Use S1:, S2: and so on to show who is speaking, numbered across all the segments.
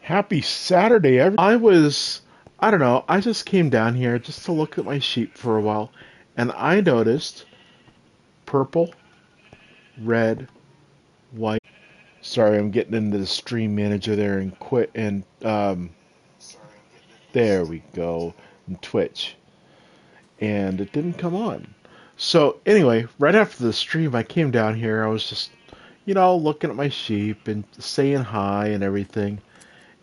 S1: Happy Saturday, I don't know, I just came down here just to look at my sheep for a while, and I noticed purple, red, white. Sorry, I'm getting into the stream manager there and quit, and there we go, in Twitch, and it didn't come on. So anyway, right after the stream, I came down here. I was just, looking at my sheep and saying hi and everything,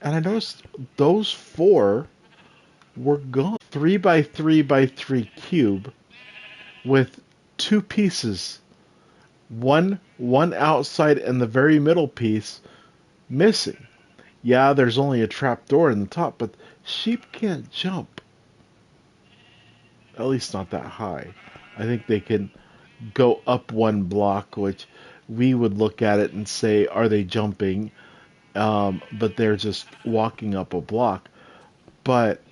S1: and I noticed those four were gone. 3 by 3 by 3 cube with two pieces, one outside and the very middle piece missing. Yeah, there's only a trap door in the top, but sheep can't jump. At least not that high. I think they can go up one block, which we would look at it and say, are they jumping? But they're just walking up a block. But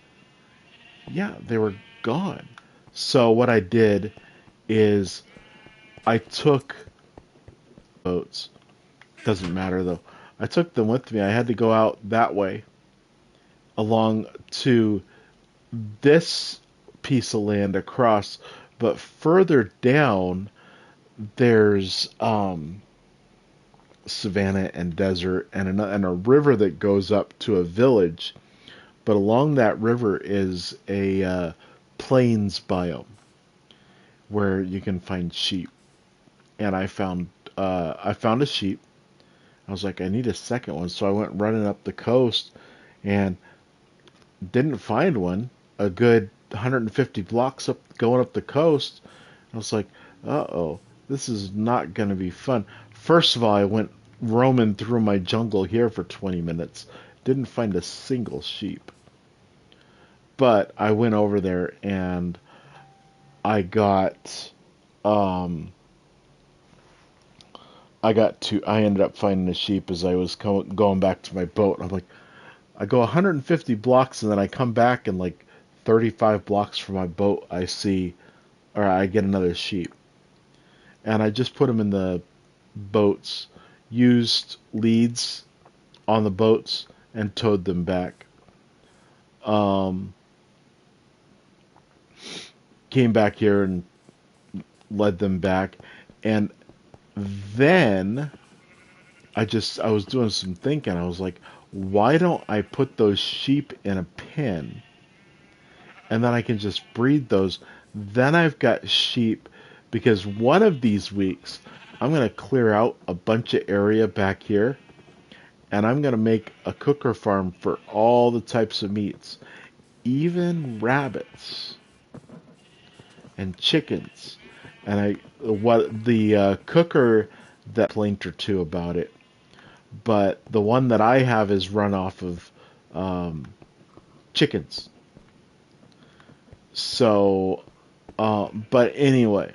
S1: yeah, they were gone. So what I did is I took boats. Doesn't matter though. I took them with me. I had to go out that way along to this piece of land across, but further down there's savanna and desert and a river that goes up to a village. But along that river is a plains biome where you can find sheep. And I found a sheep. I was like, I need a second one, so I went running up the coast and didn't find one. A good 150 blocks up going up the coast. I was like, uh-oh, this is not going to be fun. First of all, I went roaming through my jungle here for 20 minutes. Didn't find a single sheep. But I went over there and I got um I ended up finding a sheep as I was going back to my boat. I'm like, I go 150 blocks and then I come back and like 35 blocks from my boat I get another sheep. And I just put them in the boats, used leads on the boats and towed them back. Um, Came back here and led them back. And then I was doing some thinking. I was like, why don't I put those sheep in a pen and then I can just breed those? Then I've got sheep because one of these weeks I'm going to clear out a bunch of area back here and I'm going to make a cooker farm for all the types of meats, even rabbits and chickens. And what the cooker that complaint or two about it, but the one that I have is run off of um, chickens. So, but anyway,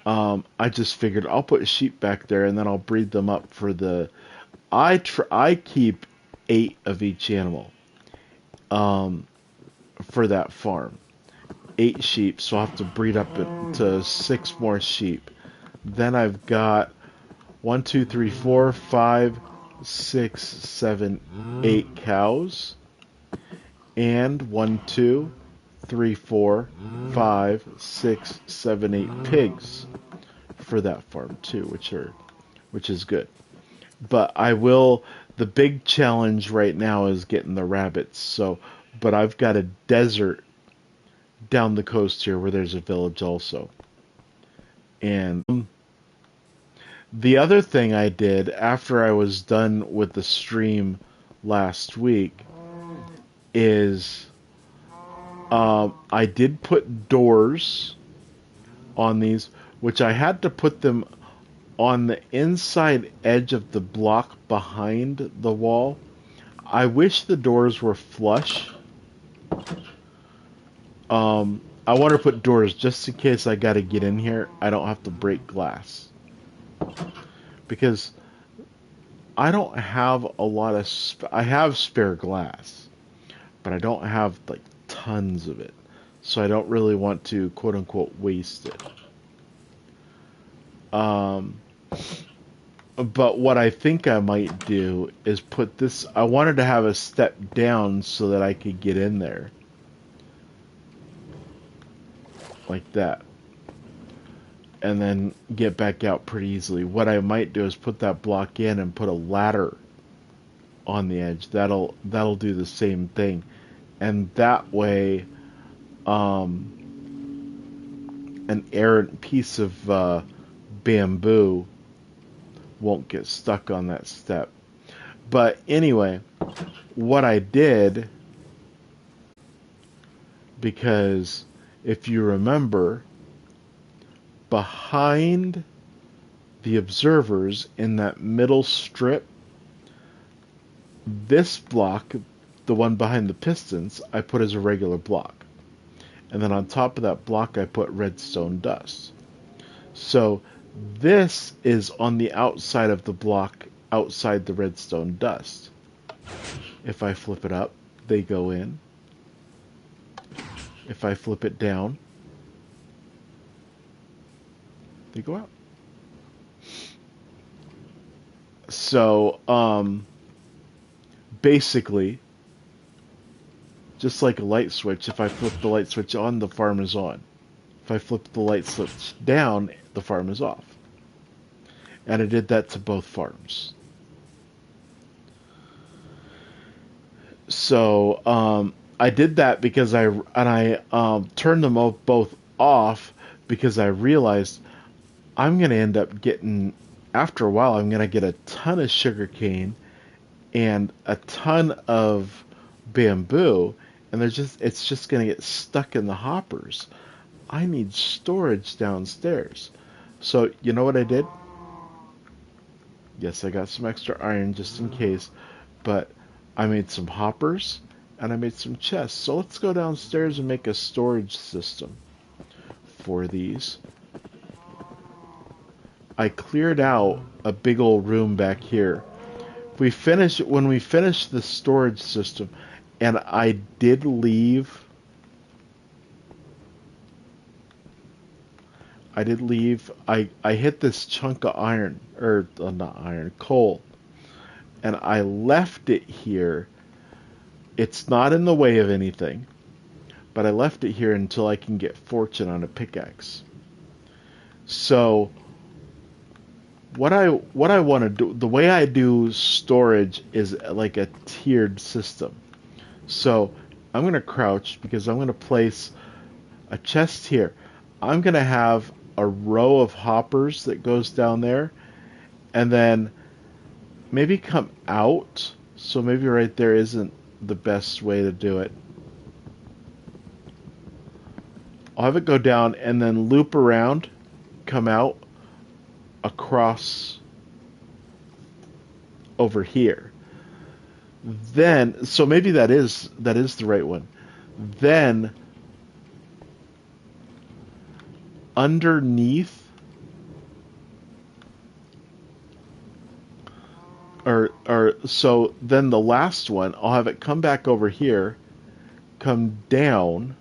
S1: I just figured I'll put sheep back there and then I'll breed them up for the. I keep 8 of each animal um, for that farm. 8 sheep, so I'll have to breed up to 6 more sheep. Then I've got 1, 2, 3, 4, 5, 6, 7, 8 cows, and 1, 2, 3, 4, 5, 6, 7, 8 pigs for that farm too, which is good. But I will. The big challenge right now is getting the rabbits. So, but I've got a desert down the coast here where there's a village also. And the other thing I did after I was done with the stream last week is I did put doors on these, which I had to put them on the inside edge of the block behind the wall. I wish the doors were flush. I want to put doors just in case I got to get in here. I don't have to break glass because I don't have a lot of. I have spare glass, but I don't have like tons of it, so I don't really want to quote unquote waste it. Um, But what I think I might do is put this, I wanted to have a step down so that I could get in there. Like that. And then get back out pretty easily. What I might do is put that block in and put a ladder on the edge. That'll do the same thing. And that way, an errant piece of bamboo won't get stuck on that step. But anyway, what I did, because if you remember, behind the observers in that middle strip, this block, the one behind the pistons, I put as a regular block. And then on top of that block, I put redstone dust. So this is on the outside of the block, outside the redstone dust. If I flip it up, they go in. If I flip it down, they go out. So, basically, just like a light switch, if I flip the light switch on, the farm is on. If I flip the light switch down, the farm is off. And I did that to both farms. So, I did that because I turned them both off because I realized I'm going to end up getting, after a while, I'm going to get a ton of sugarcane and a ton of bamboo, and it's just going to get stuck in the hoppers. I need storage downstairs. So, you know what I did? Yes, I got some extra iron just in case, but I made some hoppers and I made some chests. So let's go downstairs and make a storage system for these. I cleared out a big old room back here. When we finish the storage system, and I did leave. I hit this chunk of iron, or not iron, coal, and I left it here. It's not in the way of anything, but I left it here until I can get fortune on a pickaxe. So what I want to do, the way I do storage is like a tiered system. So I'm going to crouch because I'm going to place a chest here. I'm going to have a row of hoppers that goes down there, and then maybe come out. So maybe right there isn't the best way to do it. I'll have it go down and then loop around, come out across over here. Then, so maybe that is the right one. Then underneath, or so then the last one, I'll have it come back over here, come down,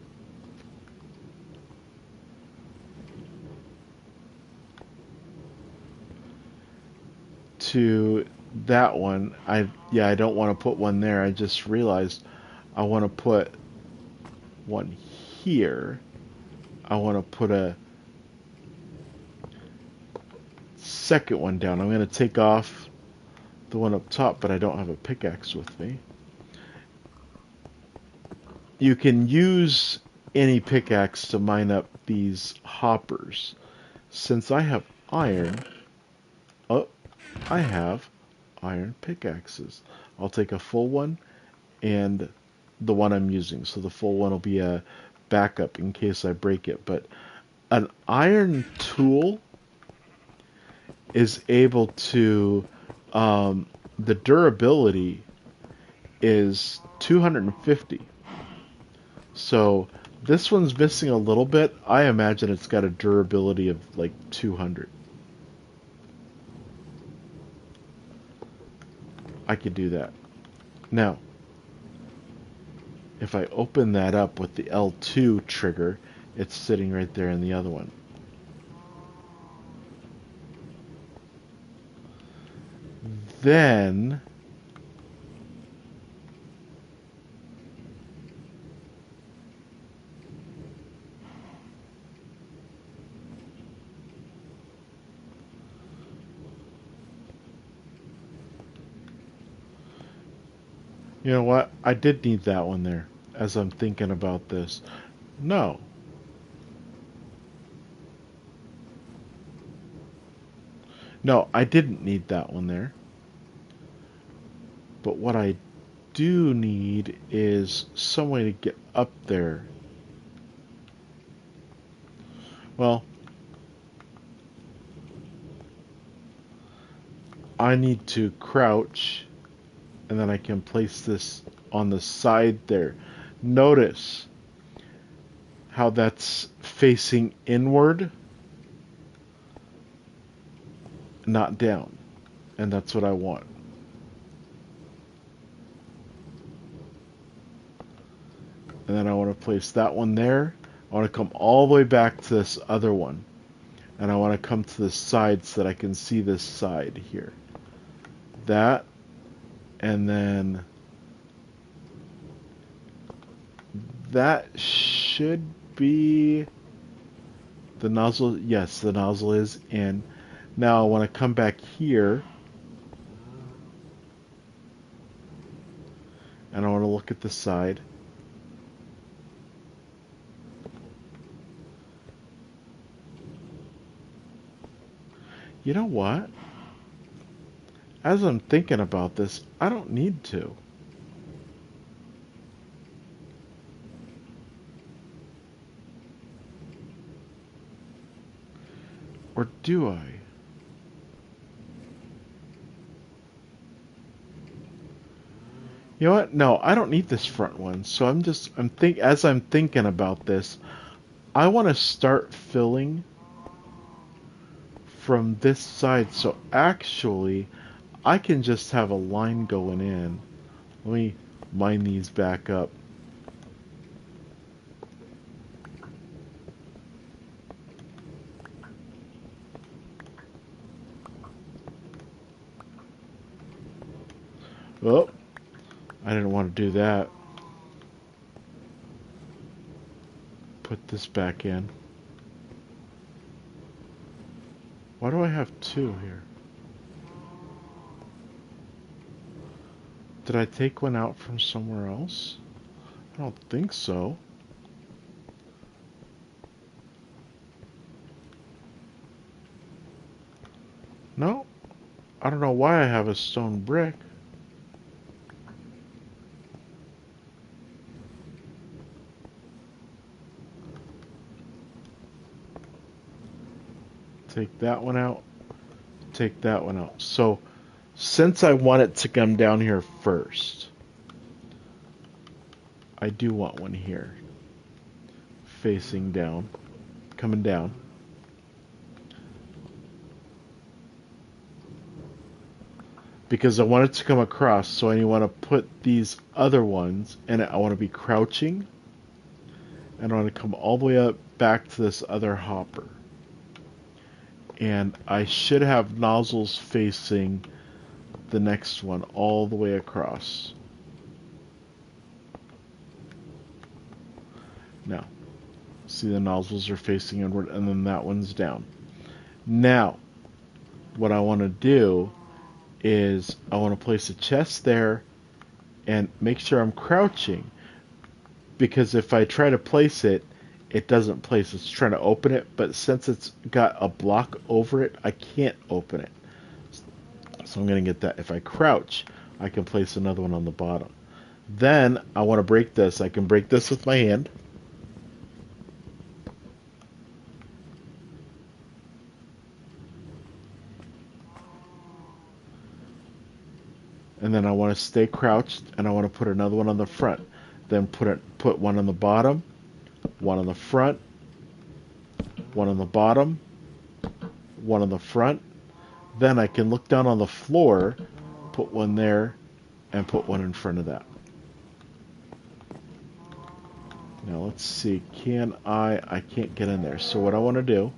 S1: to that one. I don't want to put one there. I just realized I want to put one here. I want to put a second one down. I'm going to take off the one up top, but I don't have a pickaxe with me. You can use any pickaxe to mine up these hoppers. Since I have iron, I have iron pickaxes. I'll take a full one and the one I'm using. So the full one will be a backup in case I break it. But an iron tool is able to, the durability is 250. So this one's missing a little bit. I imagine it's got a durability of like 200. I could do that. Now, if I open that up with the L2 trigger, it's sitting right there in the other one. then you know what? I did need that one there as I'm thinking about this. No. No, I didn't need that one there. But what I do need is some way to get up there. Well, I need to crouch and then I can place this on the side there. Notice how that's facing inward, not down. And that's what I want. And then I want to place that one there. I want to come all the way back to this other one. And I want to come to the side so that I can see this side here. That. And then that should be the nozzle. Yes, the nozzle is in. Now I want to come back here. And I want to look at the side. You know what? As I'm thinking about this, I don't need to. Or do I? You know what? No, I don't need this front one. So as I'm thinking about this, I want to start filling from this side. So actually, I can just have a line going in. Let me line these back up. Oh, I didn't want to do that. Put this back in. Why do I have two here? Did I take one out from somewhere else? I don't think so. No? I don't know why I have a stone brick. Take that one out. Take that one out. So, since I want it to come down here first, I do want one here. Facing down. Coming down. Because I want it to come across, so I want to put these other ones, and I want to be crouching, and I want to come all the way up back to this other hopper. And I should have nozzles facing the next one all the way across. Now, see the nozzles are facing inward, and then that one's down. Now, what I want to do is I want to place a chest there and make sure I'm crouching, because if I try to place it, it doesn't place. It's trying to open it, but since it's got a block over it, I can't open it. So I'm going to get that. If I crouch, I can place another one on the bottom. Then I want to break this. I can break this with my hand. And then I want to stay crouched, and I want to put another one on the front. Then put one on the bottom, one on the front, one on the bottom, one on the front. Then I can look down on the floor, put one there, and put one in front of that. Now let's see, I can't get in there. So what I want to do,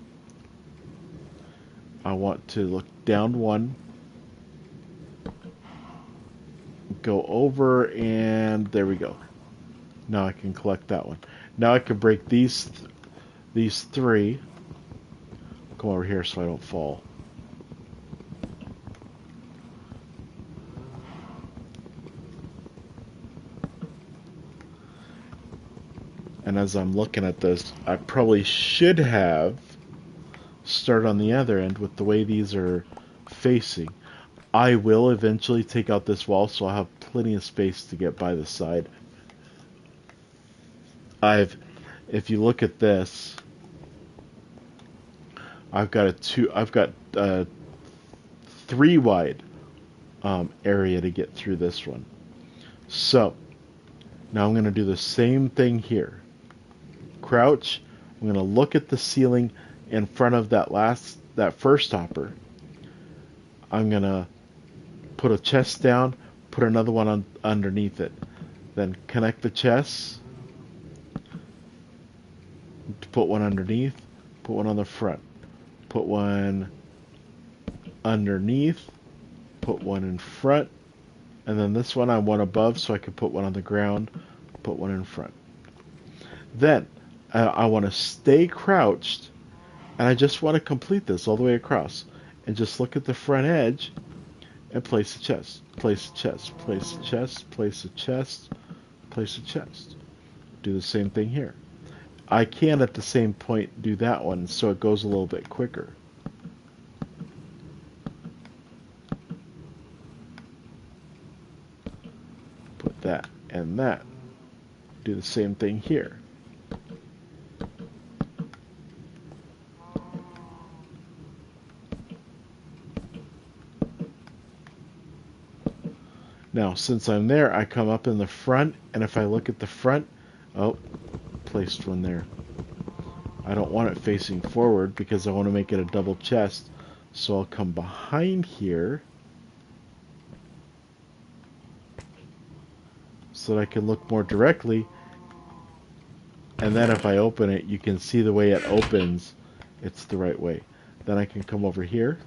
S1: I want to look down one, go over, and there we go. Now I can collect that one. Now I can break these three. Come over here so I don't fall. And as I'm looking at this, I probably should have started on the other end with the way these are facing. I will eventually take out this wall, so I'll have plenty of space to get by the side. If you look at this, I've got a 3 wide area to get through this one. So now I'm going to do the same thing here. Crouch. I'm going to look at the ceiling in front of that first hopper. I'm going to put a chest down, put another one underneath it. Then connect the chests. Put one underneath, put one on the front. Put one underneath, put one in front, and then this one I want above so I can put one on the ground, put one in front. Then I want to stay crouched, and I just want to complete this all the way across, and just look at the front edge and place a chest, place a chest, place a chest, place a chest, place a chest. Do the same thing here. I can at the same point do that one so it goes a little bit quicker. Put that and that. Do the same thing here. Now, since I'm there, I come up in the front, and if I look at the front, oh, placed one there. I don't want it facing forward because I want to make it a double chest. So I'll come behind here so that I can look more directly. And then if I open it, you can see the way it opens. It's the right way. Then I can come over here.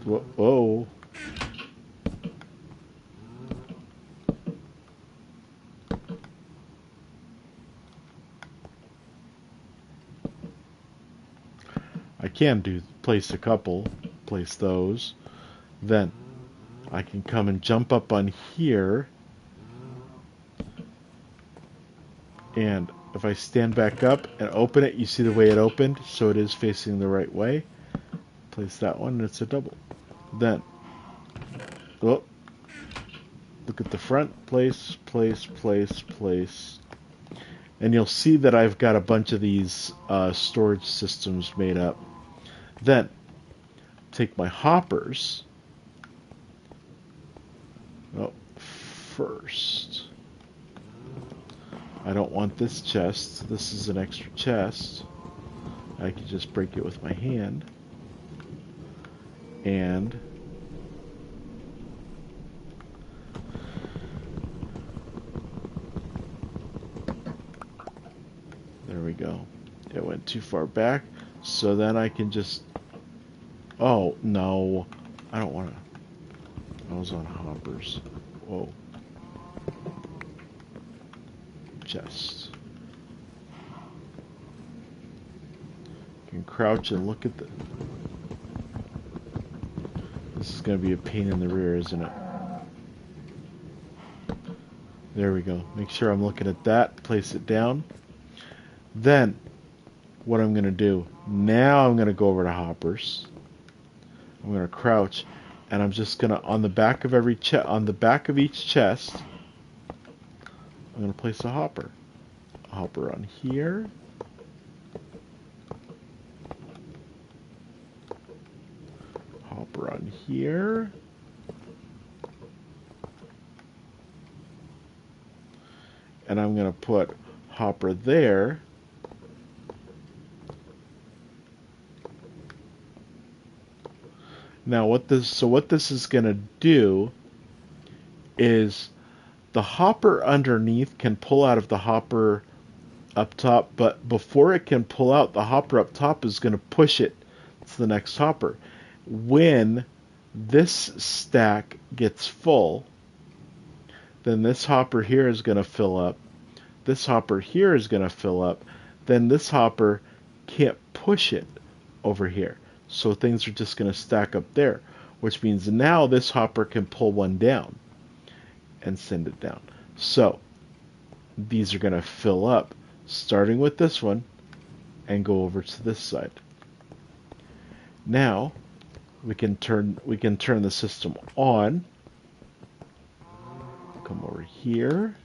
S1: Whoa. I can place a couple, place those. Then I can come and jump up on here. And if I stand back up and open it, you see the way it opened, so it is facing the right way. Place that one, and it's a double. Then, oh, look at the front, place, place, place, place. And you'll see that I've got a bunch of these storage systems made up. Then, take my hoppers. Oh, first, I don't want this chest. This is an extra chest. I can just break it with my hand. And there we go. It went too far back. So then I can just... Oh, no. I don't want to... I was on hoppers. Whoa. Chest. You can crouch and look at the... This is going to be a pain in the rear, isn't it? There we go. Make sure I'm looking at that. Place it down. Then, what I'm going to do, now I'm going to go over to hoppers. I'm going to crouch, and I'm just going to, on the back of each chest, I'm going to place a hopper. A hopper on here. Hopper on here. And I'm going to put hopper there. Now what this is going to do is the hopper underneath can pull out of the hopper up top, but before it can pull out, the hopper up top is going to push it to the next hopper. When this stack gets full, then this hopper here is going to fill up. This hopper here is going to fill up. Then this hopper can't push it over here. So things are just going to stack up there, which means now this hopper can pull one down and send it down. So these are going to fill up, starting with this one and go over to this side. Now we can turn the system on. Come over here.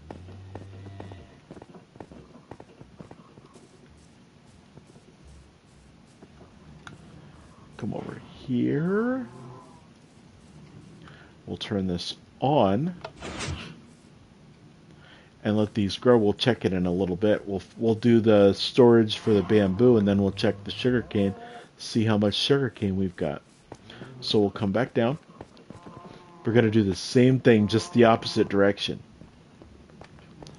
S1: Come over here. We'll turn this on and let these grow. We'll check it in a little bit. We'll do the storage for the bamboo, and then we'll check the sugarcane, see how much sugarcane we've got. So we'll come back down. We're going to do the same thing, just the opposite direction.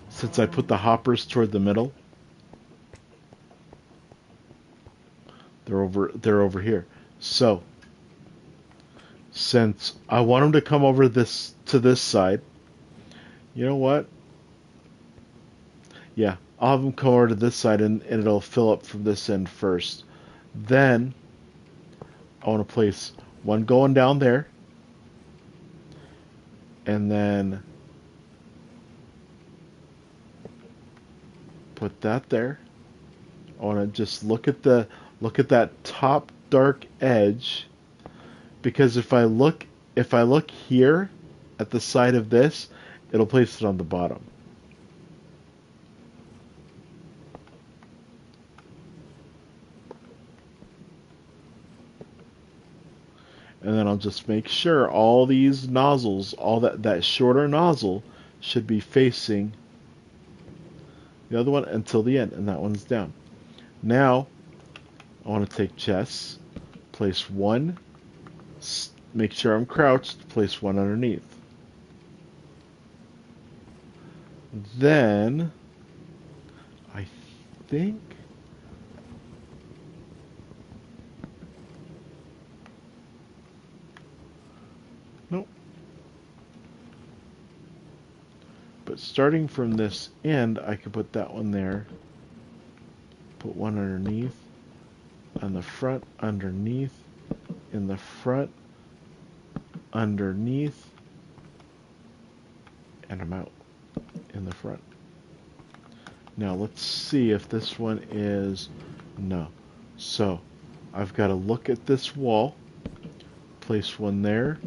S1: Since I put the hoppers toward the middle, they're over here. So since I want them to come over to this side, you know what? Yeah, I'll have them come over to this side, and it'll fill up from this end first. Then I want to place one going down there, and then put that there. I want to just look at that top dark edge, because if I look here at the side of this, it'll place it on the bottom. And then I'll just make sure all these nozzles, all that shorter nozzle should be facing the other one until the end, and that one's down. Now I want to take chess, place one, make sure I'm crouched, place one underneath. Then I think nope. But starting from this end, I could put that one there, put one underneath, on the front, underneath, in the front, underneath, and I'm out in the front. Now let's see if this one is no. So I've got to look at this wall, place one there,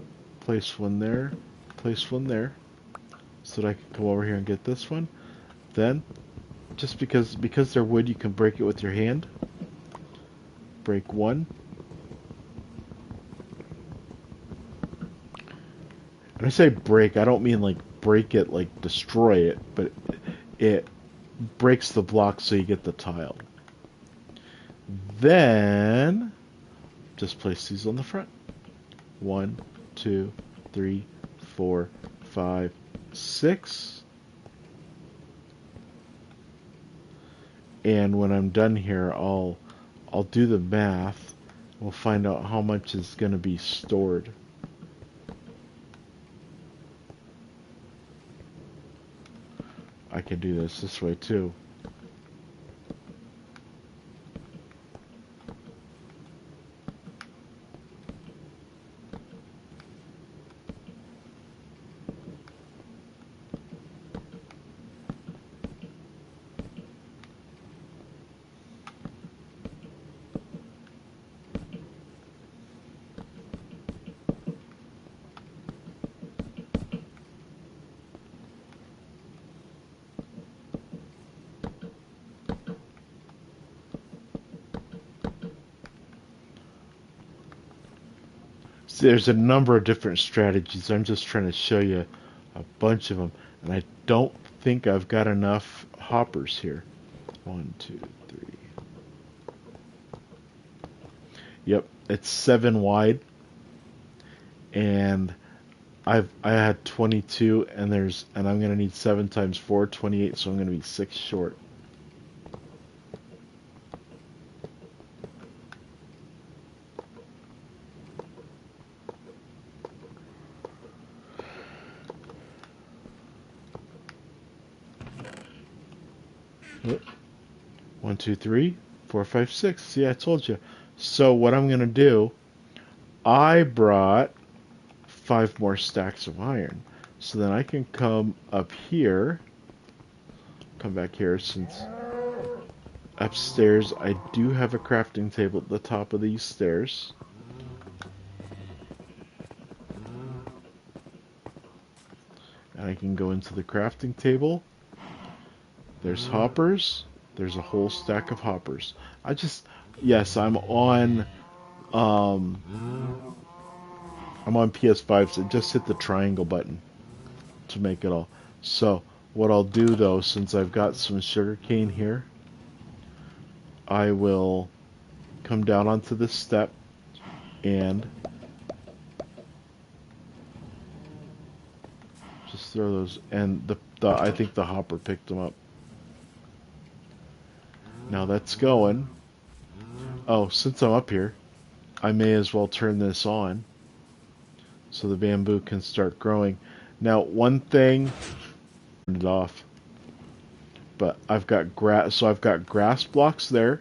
S1: place one there, place one there, so that I can come over here and get this one. Then, just because they're wood, you can break it with your hand. Break one. When I say break, I don't mean like break it, like destroy it, but it breaks the block so you get the tile. Then just place these on the front. 1, 2, 3, 4, 5, 6. And when I'm done here, I'll do the math. We'll find out how much is going to be stored. I can do this way too. There's a number of different strategies. I'm just trying to show you a bunch of them, and I don't think I've got enough hoppers here. 1, 2, 3. Yep, it's 7 wide, and I had 22, and I'm gonna need 7 times 4, 28. So I'm gonna be 6 short. Oh, 1, 2, 3, 4, 5, 6. See, I told you. So what I'm going to do, I brought 5 more stacks of iron. So then I can come up here, come back here, since upstairs I do have a crafting table at the top of these stairs. And I can go into the crafting table. There's hoppers. There's a whole stack of hoppers. Yes, um, I'm on PS5, so just hit the triangle button to make it all. So what I'll do though, since I've got some sugarcane here, I will come down onto this step and just throw those. And I think the hopper picked them up. Now that's going. Oh, since I'm up here, I may as well turn this on so the bamboo can start growing. Now, one thing, turn it off. But I've got grass, so I've got grass blocks there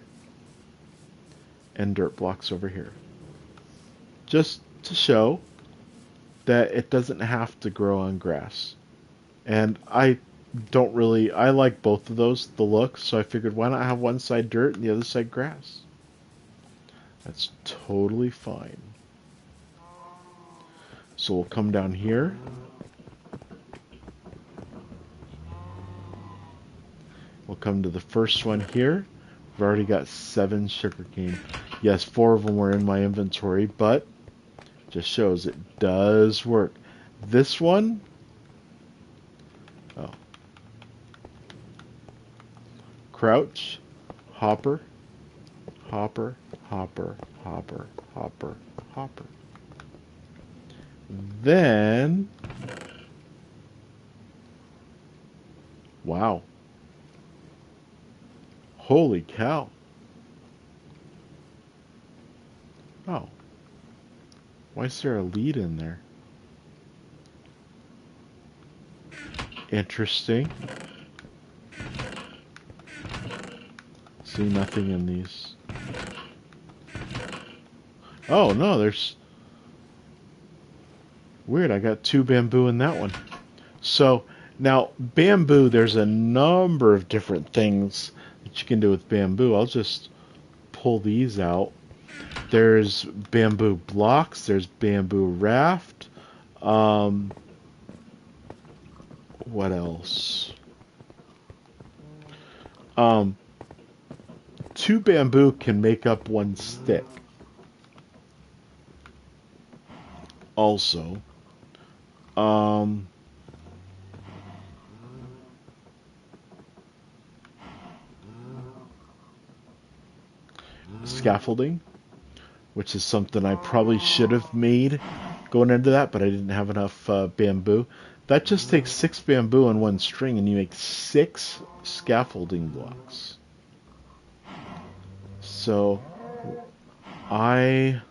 S1: and dirt blocks over here. Just to show that it doesn't have to grow on grass. And I like both of those, the look, so I figured why not have one side dirt and the other side grass? That's totally fine. So we'll come down here. We'll come to the first one here. We've already got 7 sugarcane. Yes, 4 of them were in my inventory, but just shows it does work. This one, oh, crouch, hopper, hopper, hopper, hopper, hopper, hopper. Then, wow. Holy cow. Oh. Why is there a lead in there? Interesting. See nothing in these. Oh, no, there's... Weird, I got 2 bamboo in that one. So, now, bamboo, there's a number of different things that you can do with bamboo. I'll just pull these out. There's bamboo blocks. There's bamboo raft. What else? 2 bamboo can make up 1 stick. Also, scaffolding, which is something I probably should have made going into that, but I didn't have enough bamboo. That just takes 6 bamboo and 1 string, and you make 6 scaffolding blocks. So, I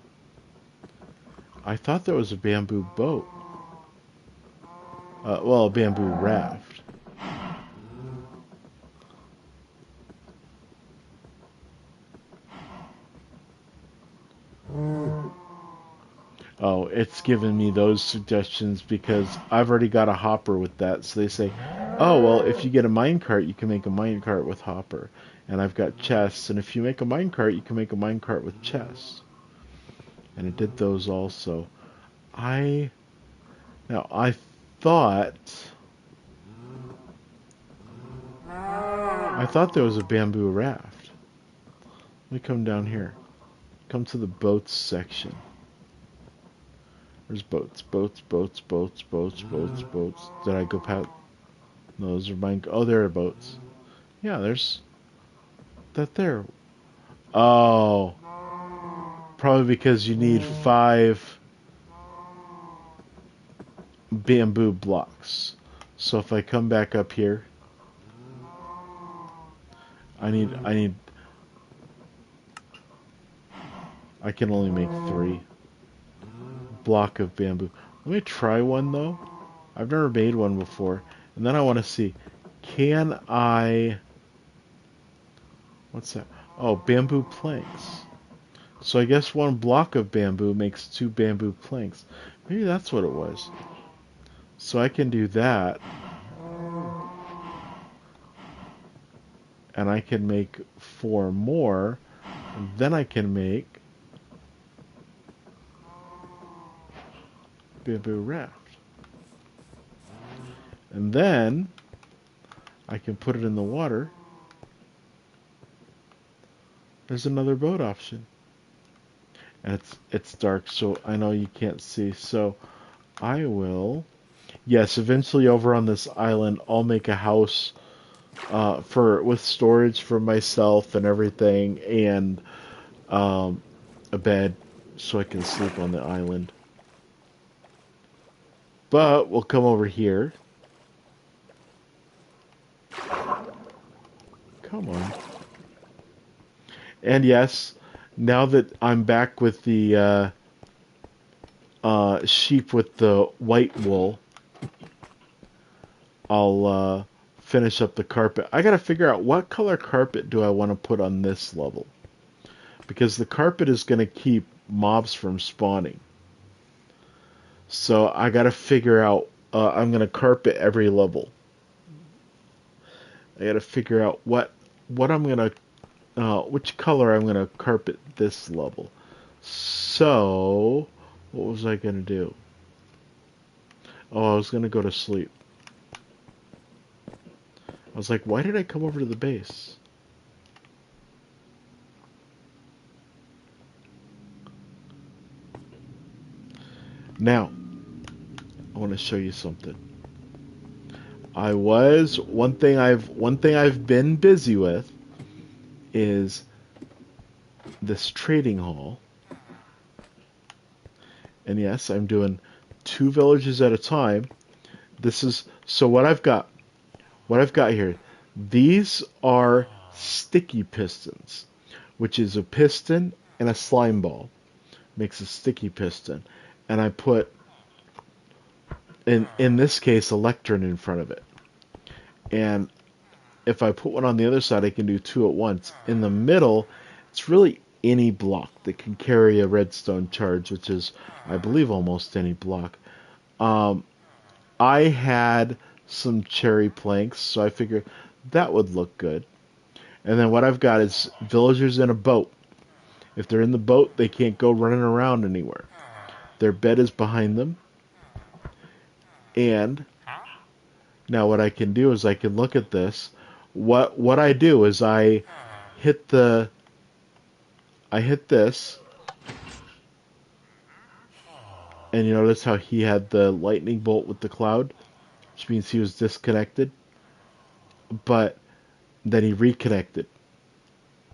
S1: thought there was a bamboo boat. Well, a bamboo raft. Oh, it's giving me those suggestions because I've already got a hopper with that. So they say, oh, well, if you get a minecart, you can make a minecart with hopper. And I've got chests. And if you make a minecart, you can make a minecart with chests. And it did those also. I thought there was a bamboo raft. Let me come down here. Come to the boats section. There's boats, boats, boats, boats, boats, boats, boats. Did I go past? No, those are mine. Oh, there are boats. Yeah, there's that there. Oh, probably because you need 5 bamboo blocks. So if I come back up here, I can only make 3 block of bamboo. Let me try one though. I've never made one before, and then I want to see, can I What's that? Oh, bamboo planks. So I guess one block of bamboo makes 2 bamboo planks. Maybe that's what it was. So I can do that, and I can make 4 more, and then I can make bamboo raft. And then I can put it in the water. There's another boat option. And it's dark, so I know you can't see. So I will, yes, eventually over on this island, I'll make a house for with storage for myself and everything, and a bed so I can sleep on the island. But we'll come over here. Come on. And yes, now that I'm back with the sheep with the white wool, I'll finish up the carpet. I gotta figure out what color carpet do I want to put on this level. Because the carpet is gonna keep mobs from spawning. So I gotta figure out, I'm gonna carpet every level. I gotta figure out what I'm gonna, which color I'm gonna carpet this level. So, what was I gonna do? Oh, I was gonna go to sleep. I was like, why did I come over to the base? Now, I want to show you something. One thing I've been busy with is this trading hall. And yes, I'm doing 2 villages at a time. This is so what I've got. What I've got here. These are sticky pistons, which is a piston and a slime ball. Makes a sticky piston. And I put in this case Electron in front of it. And if I put one on the other side, I can do 2 at once. In the middle, it's really any block that can carry a redstone charge, which is, I believe, almost any block. I had some cherry planks, so I figured that would look good. And then what I've got is villagers in a boat. If they're in the boat, they can't go running around anywhere. Their bed is behind them. And now what I can do is I can look at this. What I do is I hit this, and you notice how he had the lightning bolt with the cloud, which means he was disconnected. But then he reconnected.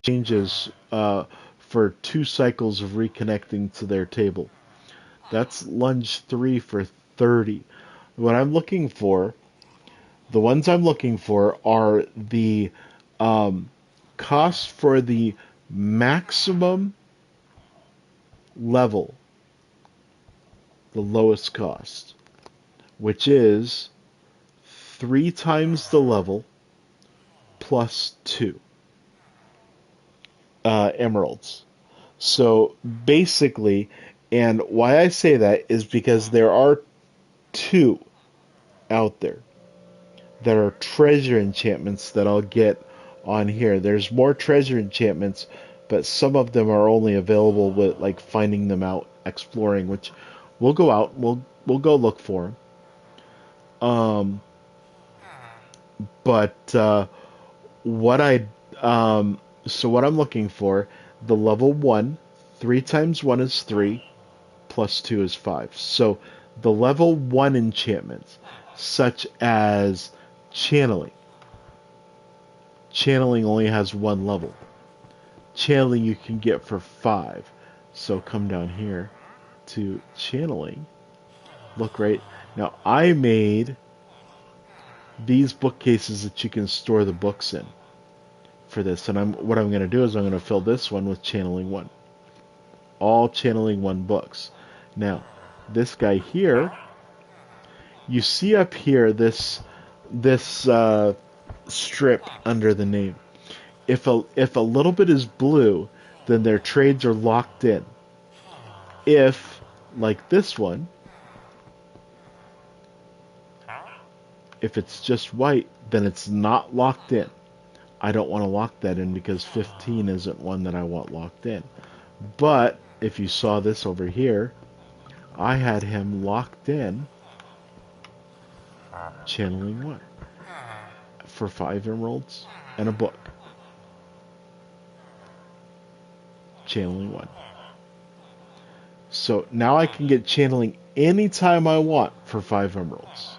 S1: Changes for 2 cycles of reconnecting to their table. That's lunge 3 for 30. What I'm looking for, the ones I'm looking for are the cost for the maximum level, the lowest cost, which is 3 times the level plus 2 emeralds. So basically, and why I say that is because there are 2 out there that are treasure enchantments that I'll get on here. There's more treasure enchantments, but some of them are only available with like finding them out, exploring, which we'll go out, we'll go look for them. But what I so what I'm looking for, the level 1, 3 times 1 is 3, plus 2 is 5. So the level 1 enchantments, such as channeling. Channeling only has 1 level. Channeling you can get for 5. So come down here to channeling. Look right. Now I made these bookcases that you can store the books in for this. And what I'm going to do is I'm going to fill this one with channeling 1. All channeling 1 books. Now, this guy here, you see up here this strip under the name. If a little bit is blue, then their trades are locked in. If, like this one, if it's just white, then it's not locked in. I don't want to lock that in because 15 isn't one that I want locked in. But if you saw this over here, I had him locked in channeling 1 for 5 emeralds and a book. Channeling 1. So now I can get channeling anytime I want for 5 emeralds.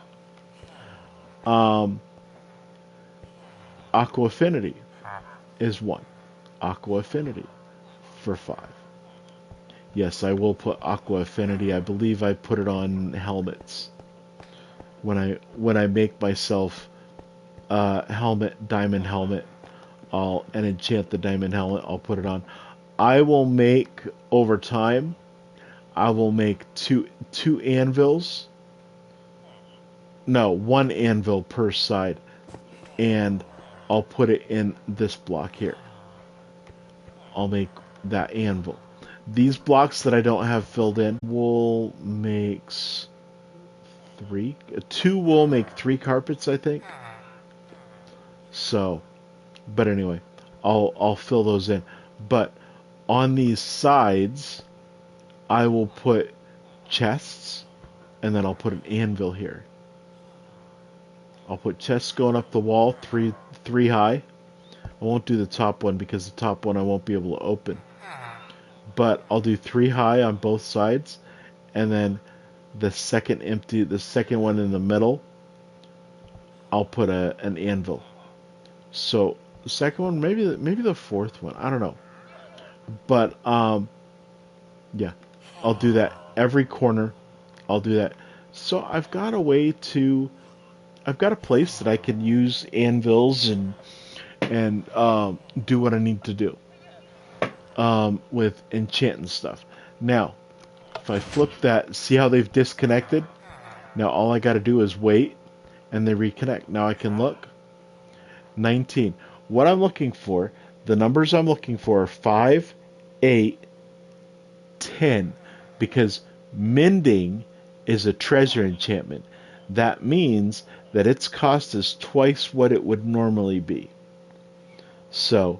S1: Aqua Affinity is 1. Aqua Affinity for 5. Yes, I will put Aqua Affinity. I believe I put it on helmets. When I make myself diamond helmet, and enchant the diamond helmet, I'll put it on. I will make, over time, I will make two anvils. No, 1 anvil per side, and I'll put it in this block here. I'll make that anvil. These blocks that I don't have filled in will make 3. 2 will make 3 carpets, I think. So, but anyway, I'll fill those in. But on these sides, I will put chests, and then I'll put an anvil here. I'll put chests going up the wall, three high. I won't do the top one because the top one I won't be able to open. But I'll do 3 high on both sides, and then the second one in the middle, I'll put an anvil. So the second one, maybe the fourth one, I don't know. But yeah, I'll do that every corner. I'll do that. So I've got a place that I can use anvils and do what I need to do with enchanting stuff. Now, if I flip that, see how they've disconnected? Now all I got to do is wait, and they reconnect. Now I can look. 19. What I'm looking for, the numbers I'm looking for are 5, 8, 10, because mending is a treasure enchantment. That means that its cost is twice what it would normally be. So,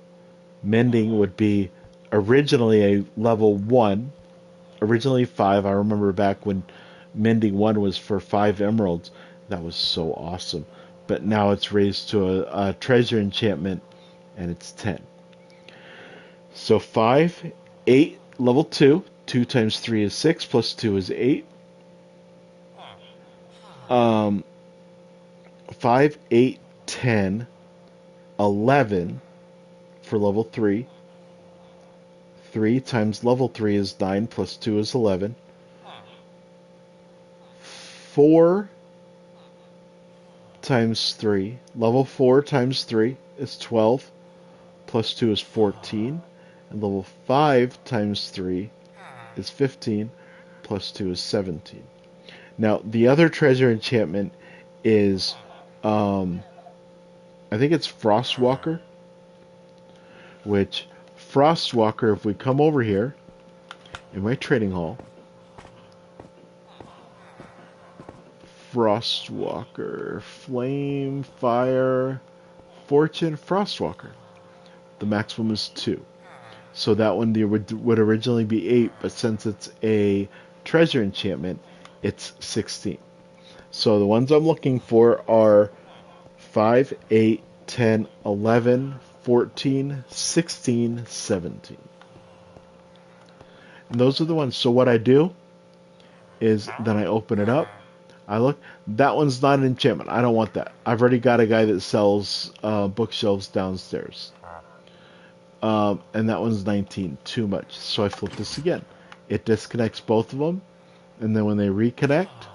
S1: mending would be originally a level 1, originally 5. I remember back when mending 1 was for 5 emeralds. That was so awesome. But now it's raised to a treasure enchantment, and it's 10. So 5, 8, level 2. 2 times 3 is 6, plus 2 is 8. 5, 8, 10, 11 for level 3. 3 times level 3 is 9, plus 2 is 11. 4 times 3, level 4 times 3 is 12, plus 2 is 14. And level 5 times 3 is 15, plus 2 is 17. Now, the other treasure enchantment is, I think it's Frostwalker, which, Frostwalker, if we come over here, in my trading hall, Frostwalker, Flame, Fire, Fortune, Frostwalker. The maximum is 2. So that one would originally be 8, but since it's a treasure enchantment, it's 16. So the ones I'm looking for are 5, 8, 10, 11, 14, 16, 17. And those are the ones. So what I do is then I open it up. I look. That one's not an enchantment. I don't want that. I've already got a guy that sells bookshelves downstairs. And that one's 19. Too much. So I flip this again. It disconnects both of them. And then when they reconnect,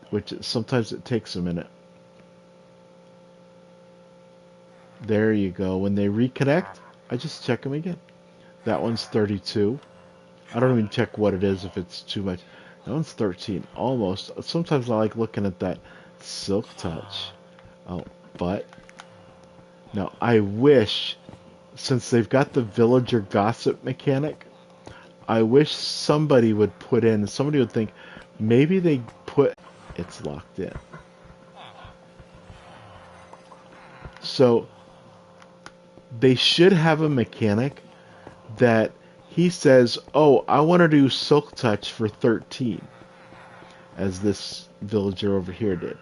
S1: which sometimes it takes a minute. There you go. When they reconnect, I just check them again. That one's 32. I don't even check what it is if it's too much. That one's 13. Almost. Sometimes I like looking at that silk touch. Oh, but Now, I wish, since they've got the villager gossip mechanic, I wish somebody would think maybe they put, it's locked in. So they should have a mechanic that he says, oh, I want to do Silk Touch for 13, as this villager over here did.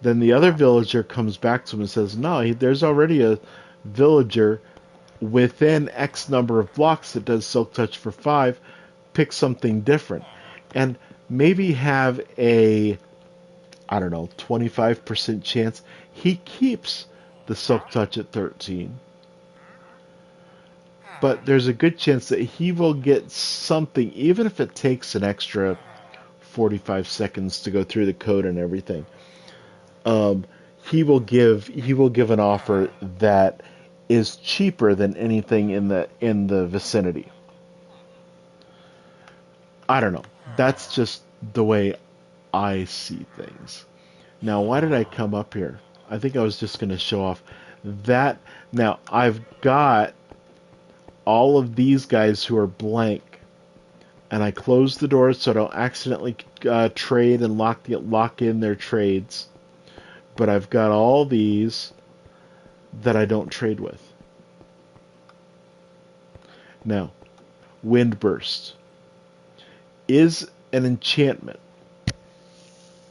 S1: Then the other villager comes back to him and says, no, there's already a villager within X number of blocks that does Silk Touch for 5. Pick something different. And maybe have a, I don't know, 25% chance he keeps the Silk Touch at 13. But there's a good chance that he will get something, even if it takes an extra 45 seconds to go through the code and everything. Um, he will give an offer that is cheaper than anything in the vicinity. I don't know. That's just the way I see things. Now, why did I come up here? I think I was just going to show off that. Now, I've got all of these guys who are blank, and I close the doors so I don't accidentally trade and lock in their trades. But I've got all these that I don't trade with. Now, Windburst is an enchantment.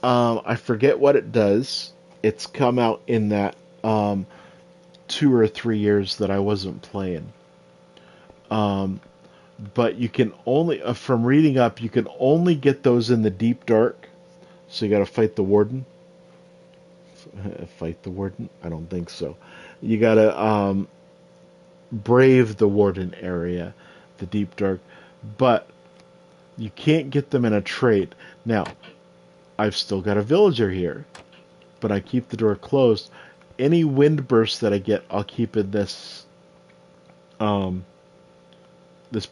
S1: I forget what it does. It's come out in that 2 or 3 years that I wasn't playing. Um, but you can only, from reading up, you can only get those in the deep dark. So you got to fight the warden. Fight the warden? I don't think so. You got to brave the warden area, the deep dark. But you can't get them in a trade. Now, I've still got a villager here, but I keep the door closed. Any wind burst that I get, I'll keep in this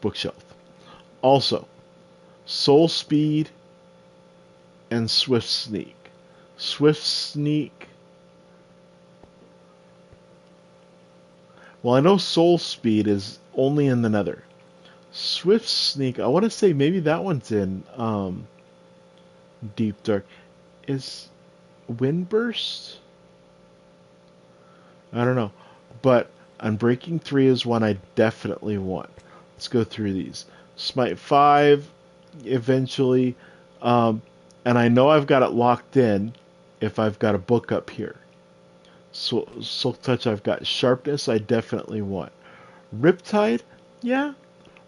S1: bookshelf. Also, Soul Speed and Swift Sneak. Swift Sneak. Well, I know Soul Speed is only in the Nether. Swift Sneak, I want to say maybe that one's in Deep Dark. Is Windburst? I don't know. But Unbreaking 3 is one I definitely want. Let's go through these. Smite 5, eventually. And I know I've got it locked in if I've got a book up here. So, Silk Touch, I've got Sharpness, I definitely want. Riptide, yeah.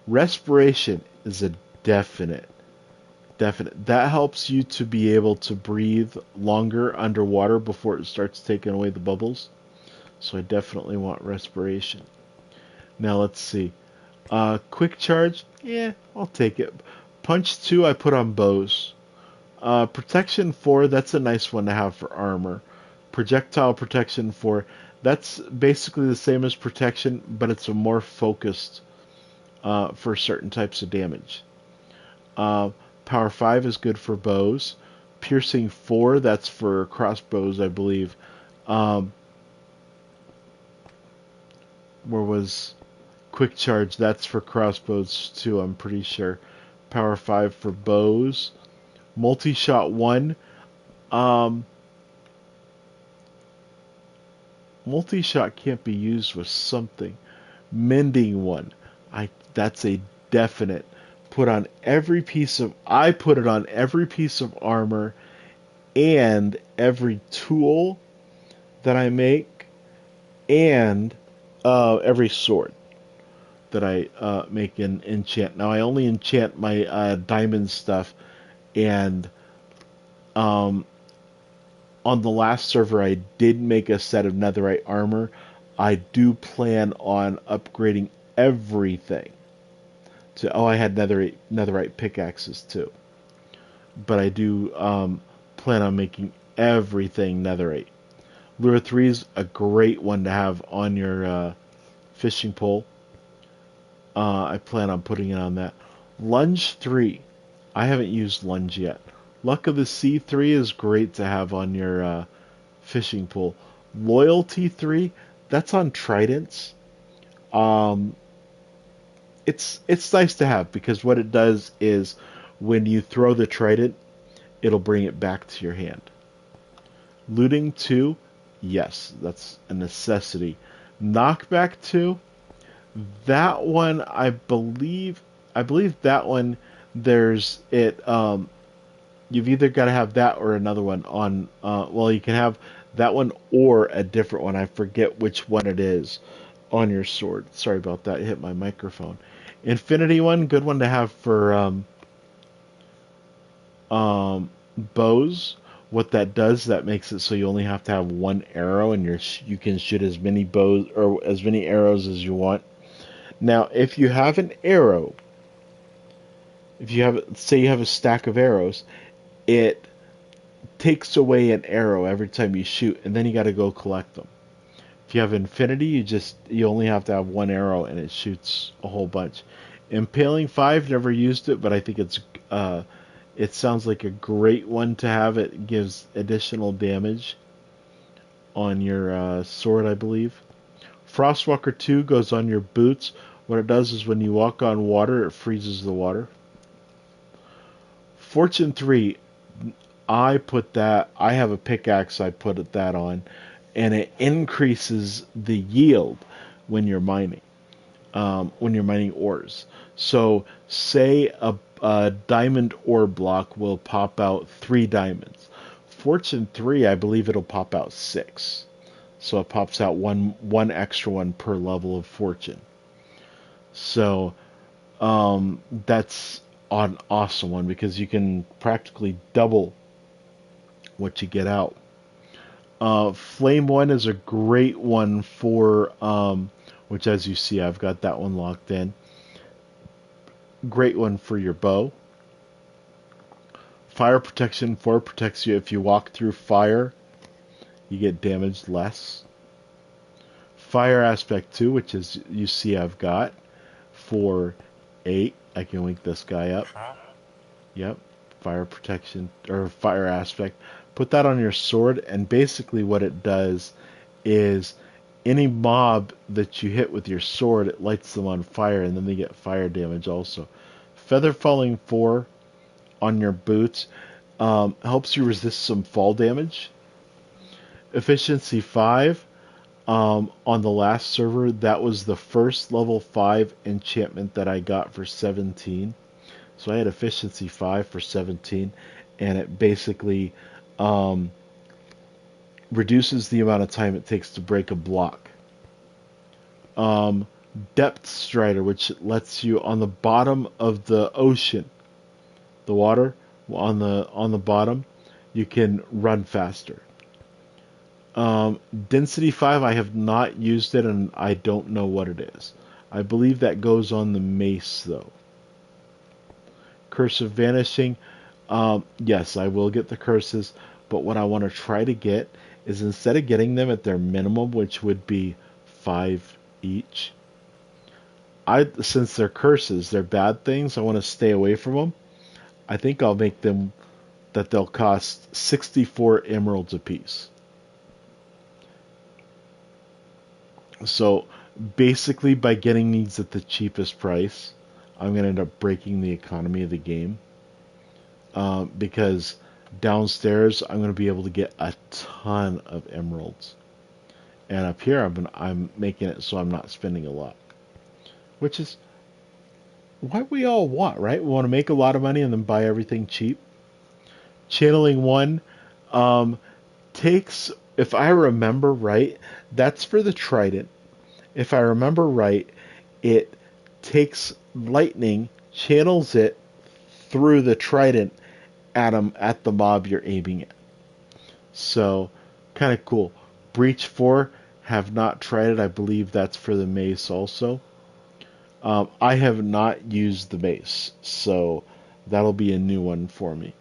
S1: Respiration is a definite. That helps you to be able to breathe longer underwater before it starts taking away the bubbles. So I definitely want respiration. Now let's see. Quick charge, yeah, I'll take it. Punch 2 I put on bows. Protection 4, that's a nice one to have for armor. Projectile protection 4, that's basically the same as protection, but it's a more focused for certain types of damage. Power 5 is good for bows. Piercing 4, that's for crossbows, I believe. Where was Quick Charge? That's for crossbows too, I'm pretty sure. Power 5 for bows. Multi-shot 1. Multi-shot can't be used with something. Mending 1. That's a definite. I put it on every piece of armor and every tool that I make and every sword that I make in enchant. Now I only enchant my diamond stuff, and on the last server I did make a set of netherite armor. I do plan on upgrading everything. I had netherite pickaxes too. But I do plan on making everything netherite. Lure 3 is a great one to have on your fishing pole. I plan on putting it on that. Lunge 3. I haven't used Lunge yet. Luck of the Sea 3 is great to have on your fishing pole. Loyalty 3, that's on tridents. Um, it's nice to have because what it does is when you throw the trident, it'll bring it back to your hand. Looting 2, yes, that's a necessity. Knockback 2, that one I believe that one there's it you've either got to have that or another one on well, you can have that one or a different one. I forget which one it is on your sword. Sorry about that. It hit my microphone. Infinity one, good one to have for um, bows. What that does, that makes it so you only have to have one arrow, and you can shoot as many bows or as many arrows as you want. Now, if you have an arrow, if you have, say, you have a stack of arrows, it takes away an arrow every time you shoot, and then you got to go collect them. If you have infinity, you only have to have one arrow, and it shoots a whole bunch. Impaling 5, never used it, but I think it sounds like a great one to have. It gives additional damage on your sword, I believe. Frostwalker 2 goes on your boots. What it does is when you walk on water, it freezes the water. Fortune 3, I have a pickaxe I put that on, and it increases the yield when you're mining, when you're mining ores. So, say a diamond ore block will pop out 3 diamonds. Fortune 3, I believe it'll pop out 6. So it pops out one extra one per level of fortune. So that's an awesome one because you can practically double what you get out. Flame 1 is a great one for, which as you see, I've got that one locked in. Great one for your bow. Fire Protection 4 protects you if you walk through fire, you get damaged less. Fire Aspect 2, which is, you see I've got, for 8. I can wake this guy up. Yep. Fire Protection, or Fire Aspect. Put that on your sword, and basically what it does is any mob that you hit with your sword, it lights them on fire, and then they get fire damage also. Feather Falling 4 on your boots helps you resist some fall damage. Efficiency 5 on the last server, that was the first level 5 enchantment that I got for 17. So I had efficiency 5 for 17, and it basically reduces the amount of time it takes to break a block. Depth Strider, which lets you on the bottom of the ocean, the water on the bottom, you can run faster. Density 5, I have not used it, and I don't know what it is. I believe that goes on the mace, though. Curse of Vanishing, yes, I will get the curses, but what I want to try to get is instead of getting them at their minimum, which would be 5 each, since they're curses, they're bad things, I want to stay away from them. I think I'll make them that they'll cost 64 emeralds apiece. So basically, by getting these at the cheapest price, I'm going to end up breaking the economy of the game. Because downstairs, I'm going to be able to get a ton of emeralds. And up here, I'm making it so I'm not spending a lot. Which is what we all want, right? We want to make a lot of money and then buy everything cheap. Channeling 1 takes, if I remember right, that's for the trident. If I remember right, it takes lightning, channels it through the trident at the mob you're aiming at. So, kind of cool. Breach 4, have not tried it. I believe that's for the mace also. I have not used the mace, so that'll be a new one for me.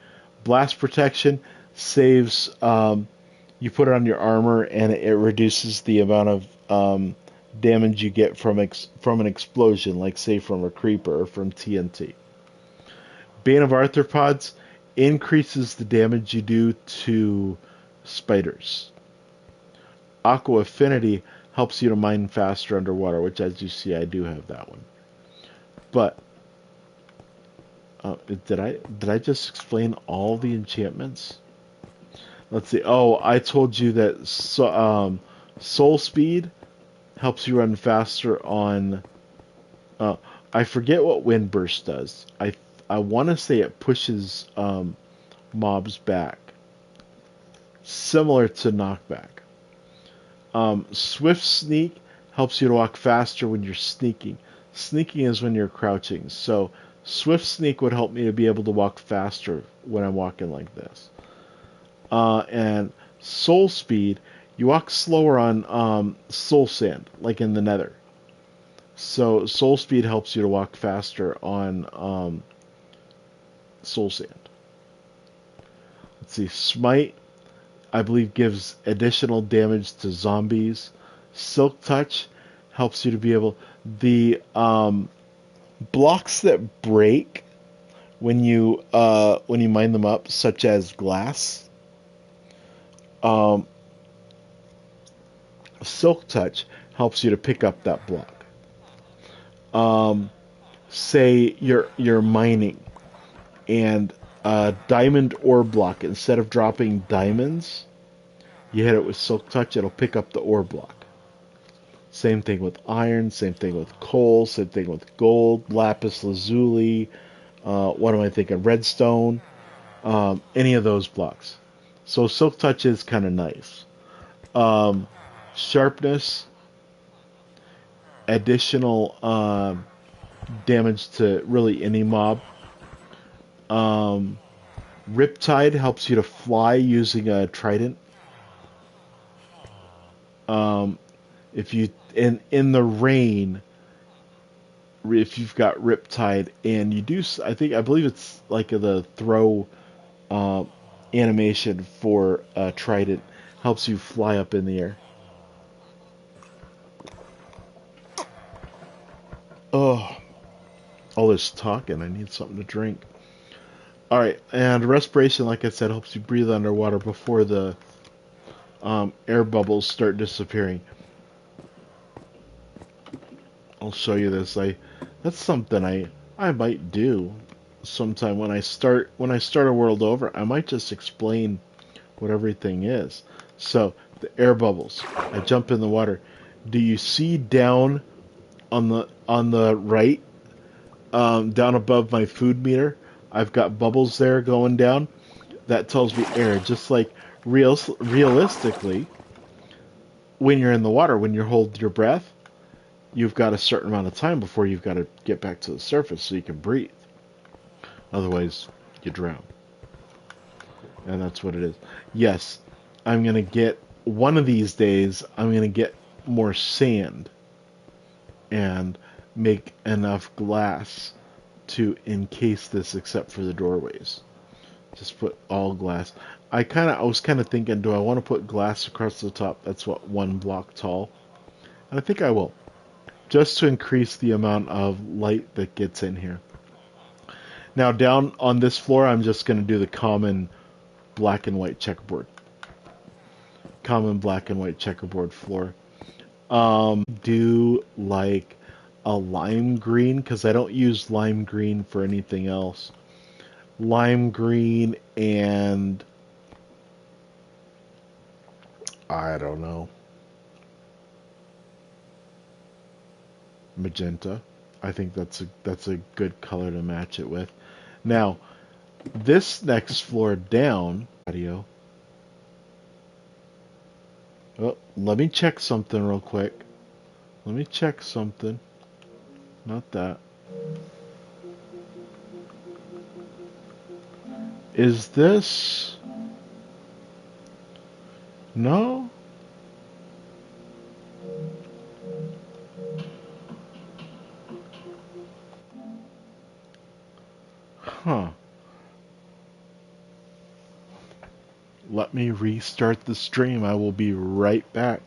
S1: Blast Protection saves, you put it on your armor, and it reduces the amount of damage you get from an explosion, like say from a creeper or from TNT. Bane of Arthropods increases the damage you do to spiders. Aqua Affinity helps you to mine faster underwater, which, as you see, I do have that one. But did I just explain all the enchantments? Let's see. Oh, I told you that Soul Speed helps you run faster on. Uh, I forget what Wind Burst does. I want to say it pushes mobs back, similar to Knockback. Swift Sneak helps you to walk faster when you're sneaking. Sneaking is when you're crouching. So Swift Sneak would help me to be able to walk faster when I'm walking like this. And Soul Speed, you walk slower on Soul Sand, like in the Nether. So Soul Speed helps you to walk faster on Soul Sand. Let's see, Smite, I believe, gives additional damage to zombies. Silk Touch helps you to be able the blocks that break when you mine them up, such as glass. Um, Silk Touch helps you to pick up that block. Um, Say you're mining and diamond ore block, instead of dropping diamonds, you hit it with Silk Touch, it'll pick up the ore block. Same thing with iron, same thing with coal, same thing with gold, lapis lazuli, what am I thinking? Redstone, any of those blocks. So Silk Touch is kind of nice. Um, Sharpness, additional damage to really any mob. Um, Riptide helps you to fly using a trident. Um, if you in the rain, if you've got Riptide and you do, I believe it's like the throw uh, animation for trident helps you fly up in the air. Oh, all this talking. I need something to drink. All right, and respiration, like I said, helps you breathe underwater before the air bubbles start disappearing. I'll show you this. That's something I might do sometime when I start a world over. I might just explain what everything is. So the air bubbles. I jump in the water. Do you see down on the right, down above my food meter? I've got bubbles there going down. That tells me air. Just like realistically, when you're in the water, when you hold your breath, you've got a certain amount of time before you've got to get back to the surface so you can breathe. Otherwise, you drown. And that's what it is. Yes, I'm going to get, one of these days, I'm going to get more sand and make enough glass to encase this except for the doorways. Just put all glass. I was kind of thinking, do I want to put glass across the top? That's what, 1 block tall. And I think I will, just to increase the amount of light that gets in here. Now down on this floor, I'm just going to do the common black and white checkerboard. Common black and white checkerboard floor. Do like a lime green, because I don't use lime green for anything else. Lime green and I don't know, magenta. I think that's a good color to match it with. Now, this next floor down, audio. Oh, let me check something real quick. Let me check something. Not that. Is this? No? Huh. Let me restart the stream. I will be right back.